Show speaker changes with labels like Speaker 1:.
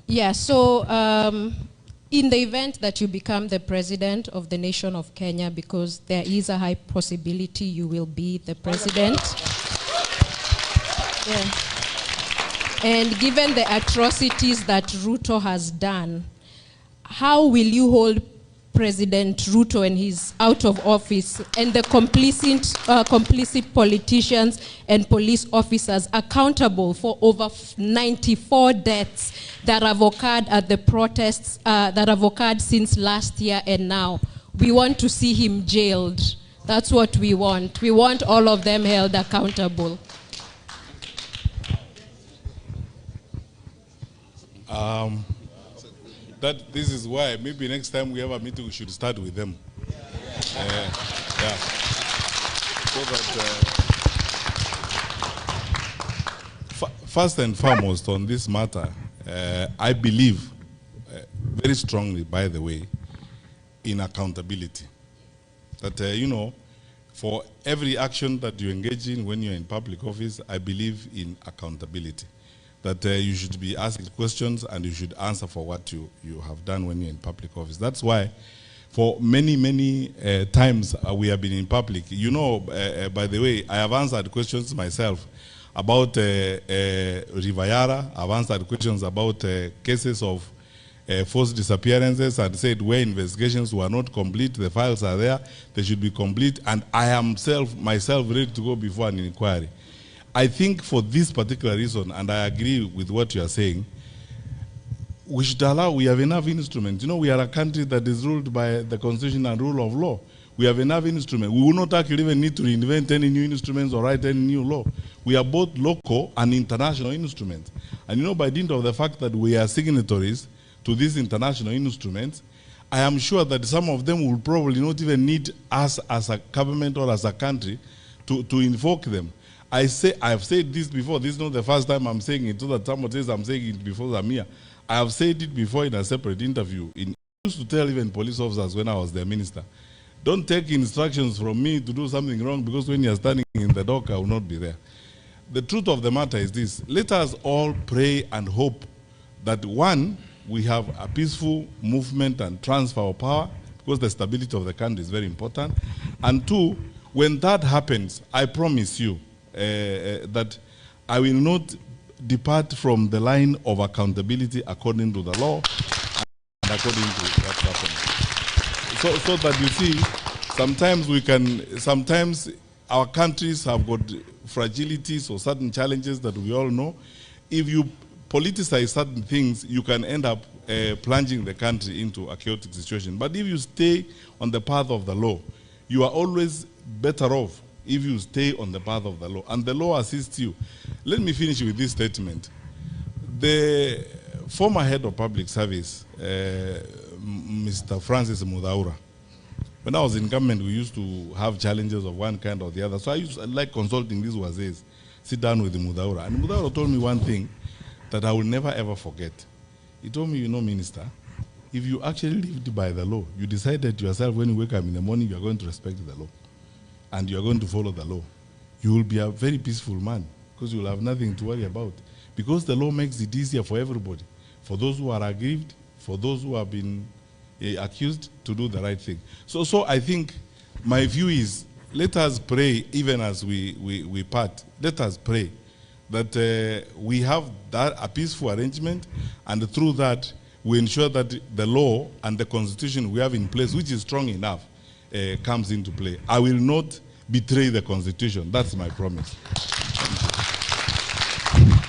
Speaker 1: Yeah, so in the event that you become the president of the nation of Kenya, because there is a high possibility you will be the president. Yeah. And given the atrocities that Ruto has done, how will you hold President Ruto and his out of office and the complicit politicians and police officers accountable for over 94 deaths that have occurred at the protests that have occurred since last year and now? We want to see him jailed. That's what we want. We want all of them held accountable.
Speaker 2: This is why maybe next time we have a meeting, we should start with them. Yeah. So that, first and foremost on this matter, I believe very strongly, by the way, in accountability. That, you know, for every action that you engage in when you're in public office, I believe in accountability. That you should be asked questions and you should answer for what you have done when you're in public office. That's why for many times we have been in public. You know, by the way, I have answered questions myself about Rivayara. I've answered questions about cases of forced disappearances and said where investigations were not complete, the files are there, they should be complete, and I am myself ready to go before an inquiry. I think for this particular reason, and I agree with what you are saying, we should allow, we have enough instruments. You know, we are a country that is ruled by the constitution and rule of law. We have enough instruments. We will not actually even need to reinvent any new instruments or write any new law. We are both local and international instruments. And you know, by dint of the fact that we are signatories to these international instruments, I am sure that some of them will probably not even need us as a government or as a country to invoke them. I have said this before. This is not the first time I'm saying it, so that someone says I'm saying it before Zamia. I have said it before in a separate interview. I used to tell even police officers when I was their minister, don't take instructions from me to do something wrong, because when you're standing in the dock, I will not be there. The truth of the matter is this: let us all pray and hope that, one, we have a peaceful movement and transfer of power, because the stability of the country is very important. And two, when that happens, I promise you, that I will not depart from the line of accountability according to the law and according to what's happening. So that you see, sometimes our countries have got fragilities or certain challenges that we all know. If you politicize certain things, you can end up plunging the country into a chaotic situation. But if you stay on the path of the law, you are always better off if you stay on the path of the law, and the law assists you. Let me finish with this statement. The former head of public service, Mr. Francis Mudaura, when I was in government, we used to have challenges of one kind or the other. So I used to like consulting these wazes, sit down with the Mudaura. And Mudaura told me one thing that I will never ever forget. He told me, you know, Minister, if you actually lived by the law, you decided yourself when you wake up in the morning, you are going to respect the law, and you are going to follow the law, you will be a very peaceful man, because you will have nothing to worry about. Because the law makes it easier for everybody, for those who are aggrieved, for those who have been accused, to do the right thing. So I think my view is, let us pray, even as we part, let us pray that we have a peaceful arrangement, and through that, we ensure that the law and the constitution we have in place, which is strong enough, comes into play. I will not betray the constitution. That's my promise.